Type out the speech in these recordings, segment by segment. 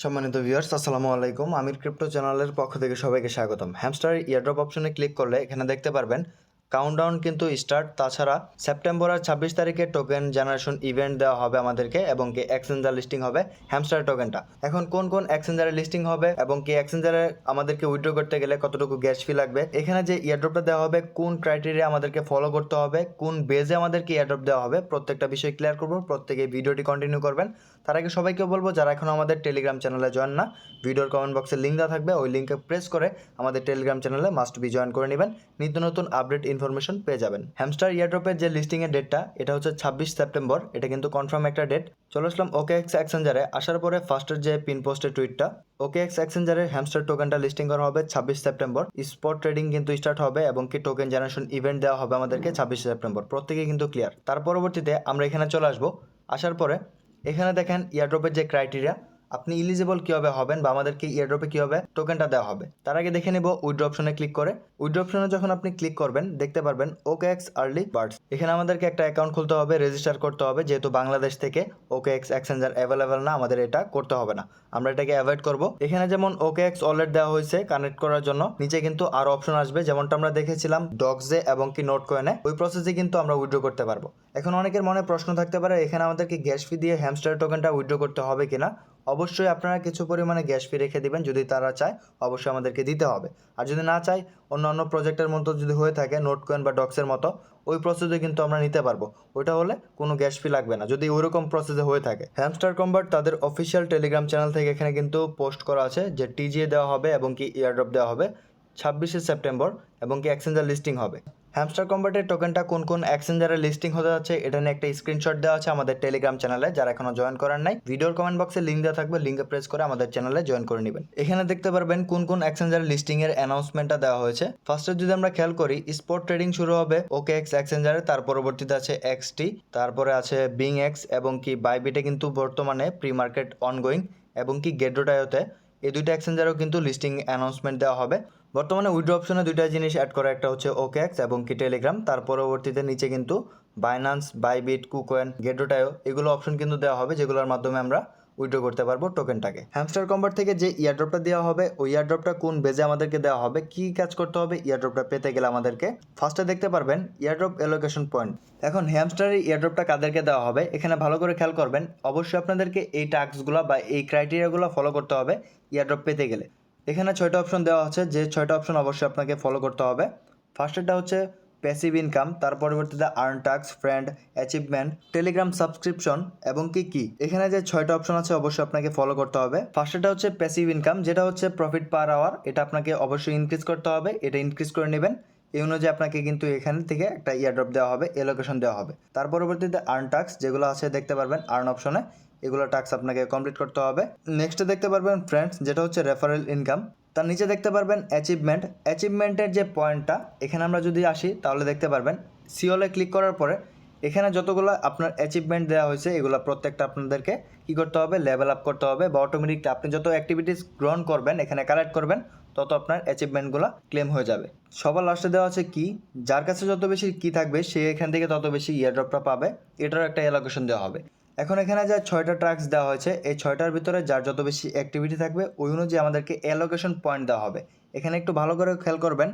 সম্মানিত ভিউয়ার্স, আসসালামু আলাইকুম। আমির ক্রিপ্টো চ্যানেলের পক্ষ থেকে সবাইকে স্বাগতম। হ্যামস্টার ইয়ারড্রপ অপশনে ক্লিক করলে এখানে দেখতে পারবেন কাউন্টডাউন কিন্তু স্টার্ট। তাছাড়া সেপ্টেম্বরের 26 তারিখে টোকেন জেনারেশন ইভেন্ট দেওয়া হবে আমাদেরকে এবং কি এক্সচেঞ্জার লিস্টিং হবে হ্যামস্টার টোকেনটা। এখন কোন কোন এক্সচেঞ্জারে লিস্টিং হবে এবং কি এক্সচেঞ্জারে আমাদেরকে উইথড্র করতে গেলে কতটুকু গ্যাস ফি লাগবে, এখানে যে ইয়ারড্রপটা দেওয়া হবে কোন ক্রাইটেরিয়া আমাদেরকে ফলো করতে হবে, কোন বেজে আমাদেরকে ইয়ারড্রপ দেওয়া হবে, প্রত্যেকটা বিষয় ক্লিয়ার করবো। প্রত্যেকে ভিডিওটি কন্টিনিউ করবেন। তার আগে সবাইকে বলবো, যারা এখন আমাদের টেলিগ্রাম চ্যানেলে জয়েন না, ভিডিওর কমেন্ট বক্সে লিঙ্ক দেওয়া থাকবে, ওই লিঙ্কে প্রেস করে আমাদের টেলিগ্রাম চ্যানেলে মাস্ট বি জয়েন করে নেবেন। নিত্য নতুন আপডেট ইনফরমেশন পেয়ে যাবেন। হ্যামস্টার ইয়ারড্রপের যে লিস্টিংয়ের ডেটটা, এটা হচ্ছে 26 সেপ্টেম্বর। এটা কিন্তু কনফার্ম একটা ডেট। চলে আসলাম OKX এক্সচেঞ্জারে। আসার পরে ফার্স্টের যে পিন পোস্টের টুইটটা, OKX এক্সচেঞ্জারে হ্যামস্টার টোকেনটা লিস্টিং করা হবে 26 সেপ্টেম্বর। স্পট ট্রেডিং কিন্তু স্টার্ট হবে এবং কি টোকেন জেনারেশন ইভেন্ট দেওয়া হবে আমাদেরকে 26 সেপ্টেম্বর। প্রত্যেকে কিন্তু ক্লিয়ার। তার পরবর্তীতে আমরা এখানে চলে আসবো। আসার পরে এখানে দেখেন ইয়ারড্রপের যে ক্রাইটেরিয়া, আপনি ইলিজিবল কীভাবে হবেন বা আমাদেরকে ইয়ারড্রপে কীভাবে টোকেনটা দেওয়া হবে। তার আগে দেখে নেব উইথড্র অপশনে ক্লিক করে। উইথড্র অপশনে যখন আপনি ক্লিক করবেন দেখতে পারবেন OKX আর্লি বার্ডস। এখানে আমাদেরকে একটা অ্যাকাউন্ট খুলতে হবে, রেজিস্টার করতে হবে। যেহেতু বাংলাদেশ থেকে OKX এক্সচেঞ্জার অ্যাভেলেবেল না, আমাদের এটা করতে হবে না, আমরা এটাকে অ্যাভয়েড করব। এখানে যেমন OKX ওয়ালেট দেওয়া হয়েছে কানেক্ট করার জন্য, নিচে কিন্তু আরও অপশন আসবে, যেমনটা আমরা দেখেছিলাম ডক্সে এবং কি নোট কয়েনে। ওই প্রসেসে কিন্তু আমরা উইথড্র করতে পারবো। এখন অনেকের মনে প্রশ্ন থাকতে পারে, এখানে আমাদেরকে গ্যাস ফি দিয়ে হ্যামস্টার টোকেনটা উইথড্র করতে হবে কিনা। অবশ্যই আপনারা কিছু পরিমাণে গ্যাস ফি রেখে দিবেন। যদি তারা চায় অবশ্যই আমাদেরকে দিতে হবে। আর যদি না চায়, অন্যান্য প্রজেক্টের মতো যদি হয়ে থাকে নোট কয়েন বা ডক্সের মতো, ওই প্রসেসে কিন্তু আমরা নিতে পারবো। ওইটা হলে কোনো গ্যাস ফি লাগবে না, যদি ওইরকম প্রসেসে হয়ে থাকে। হ্যামস্টার কনভার্ট তাদের অফিসিয়াল টেলিগ্রাম চ্যানেল থেকে এখানে কিন্তু পোস্ট করা আছে যে টিজিএ দেওয়া হবে এবং কি ইয়ারড্রপ দেওয়া হবে 26 সেপ্টেম্বর এবং কি এক্সচেঞ্জার লিস্টিং হবে। হ্যামস্টার কনভার্টের টোকেনটা কোন কোন এক্সচেঞ্জারে লিস্টিং হতে যাচ্ছে এটা নিয়ে একটা স্ক্রিনশট দেওয়া আছে আমাদের টেলিগ্রাম চ্যানেলে। যারা এখনো জয়েন করেন নাই, ভিডিওর কমেন্ট বক্সে লিঙ্ক দেওয়া থাকবে, লিঙ্কে প্রেস করে আমাদের চ্যানেলে জয়েন করে নেবেন। এখানে দেখতে পারবেন কোন কোন এক্সচেঞ্জারে লিস্টিং এর অ্যানাউন্সমেন্টটা দেওয়া হয়েছে। ফার্স্টে যদি আমরা খেয়াল করি, স্পট ট্রেডিং শুরু হবে OKX এক্সচেঞ্জারে, তার পরবর্তীতে আছে XT, তারপরে আছে BingX এবং কি বাইবিটে কিন্তু বর্তমানে প্রি মার্কেট অনগোয়িং এবং কি গেটডোটায়োতে। এই দুইটা এক্সচেঞ্জারেও কিন্তু লিস্টিং অ্যানাউন্সমেন্ট দেওয়া হবে। বর্তমানে উইথড্র অপশনে দুইটা জিনিস অ্যাড করা, একটা হচ্ছে OKX এবং কি টেলিগ্রাম। তার পরবর্তীতে নিচে কিন্তু বাইনান্স, বাইবিট, কুকয়েন, গেটডোটায়ো এগুলো অপশন কিন্তু দেওয়া হবে, যেগুলোর মাধ্যমে আমরা উইথড্র করতে পারবো টোকেনটাকে। হ্যামস্টার কনভার্ট থেকে যে ইয়ারড্রপটা দেওয়া হবে, ওই ইয়ারড্রপটা কোন বেজে আমাদেরকে দেওয়া হবে, কী কাজ করতে হবে ইয়ারড্রপটা পেতে গেলে আমাদেরকে, ফার্স্টে দেখতে পারবেন ইয়ারড্রপ অ্যালোকেশন পয়েন্ট। এখন হ্যামস্টারের ইয়ারড্রপটা কাদেরকে দেওয়া হবে, এখানে ভালো করে খেয়াল করবেন। অবশ্যই আপনাদেরকে এই টাস্কগুলো বা এই ক্রাইটেরিয়াগুলো ফলো করতে হবে ইয়ারড্রপ পেতে গেলে। এখানে 6টা অপশন দেওয়া আছে, যে 6টা অপশন অবশ্যই আপনাকে ফলো করতে হবে। ফার্স্টেরটা হচ্ছে প্যাসিভ ইনকাম, তার পরবর্তীতে earn task, friend, achievement, Telegram subscription এবং কি এখানে যে 6টা অপশন আছে অবশ্যই আপনাকে ফলো করতে হবে। ফার্স্টেরটা হচ্ছে প্যাসিভ ইনকাম, যেটা হচ্ছে প্রফিট পার আওয়ার। এটা আপনাকে অবশ্যই ইনক্রিজ করতে হবে, এটা ইনক্রিজ করে নেবেন। এই অনুযায়ী আপনাকে কিন্তু এখান থেকে একটা ইয়ারড্রপ দেওয়া হবে, এলোকেশন দেওয়া হবে। তার পরবর্তীতে আর্ন টাস্ক যেগুলো আছে দেখতে পারবেন আর্ন অপশনে, এগুলো টাস্ক আপনাকে কমপ্লিট করতে হবে। নেক্সটে দেখতে পারবেন ফ্রেন্ডস, যেটা হচ্ছে রেফারেল ইনকাম। তার নিচে দেখতে পারবেন অ্যাচিভমেন্ট। অ্যাচিভমেন্টের যে পয়েন্টটা, এখানে আমরা যদি আসি তাহলে দেখতে পারবেন সিওলে ক্লিক করার পরে এখানে যতগুলো আপনার অ্যাচিভমেন্ট দেওয়া হয়েছে, এগুলো প্রত্যেকটা আপনাদেরকে কী করতে হবে, লেভেল আপ করতে হবে বা অটোমেটিক আপনি যত অ্যাক্টিভিটিস গ্রহণ করবেন, এখানে কালেক্ট করবেন, তত আপনার অ্যাচিভমেন্টগুলো ক্লেম হয়ে যাবে। সবার লাস্টে দেওয়া আছে কি, যার কাছে যত বেশি কি থাকবে সে এখান থেকে তত বেশি ইয়ারড্রপটা পাবে, এটারও একটা অ্যালোকেশন দেওয়া হবে। এখন এখানে যা 6টা টাস্ক দেওয়া হয়েছে, এই 6টার ভিতরে যার যত বেশি অ্যাক্টিভিটি থাকবে ওই অনুযায়ী আমাদেরকে অ্যালোকেশন পয়েন্ট দেওয়া হবে। এখানে একটু ভালো করে খেয়াল করবেন,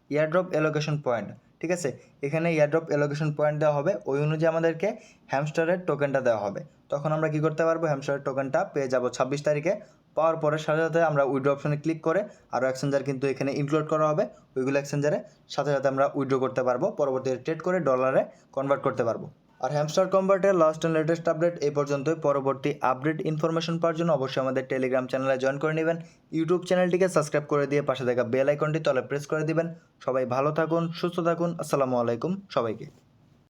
ইয়ারড্রপ অ্যালোকেশন পয়েন্ট, ঠিক আছে। এখানে ইয়ারড্রপ অ্যালোকেশন পয়েন্ট দেওয়া হবে, ওই অনুযায়ী আমাদেরকে হ্যামস্টারের টোকেনটা দেওয়া হবে। তখন আমরা কি করতে পারবো, হ্যামস্টারের টোকেনটা পেয়ে যাব 26 তারিখে। পাওয়ার পরে সাথে সাথে আমরা উইথড্র অপশনে ক্লিক করে আরও এক্সচেঞ্জার কিন্তু এখানে ইনক্লুড করা হবে, ওইগুলো এক্সচেঞ্জারে সাথে সাথে আমরা উইথড্র করতে পারবো, পরবর্তীতে ট্রেড করে ডলারে কনভার্ট করতে পারবো। আর হ্যামস্টার কনভার্টের লাস্ট অ্যান্ড লেটেস্ট আপডেট এই পর্যন্তই। পরবর্তী আপডেট ইনফরমেশন পাওয়ার জন্য অবশ্যই আমাদের টেলিগ্রাম চ্যানেলে জয়েন করে নেবেন। ইউটিউব চ্যানেলটিকে সাবস্ক্রাইব করে দিয়ে পাশে থাকা বেল আইকনটি তলে প্রেস করে দিবেন। সবাই ভালো থাকুন, সুস্থ থাকুন। আসসালামু আলাইকুম সবাইকে।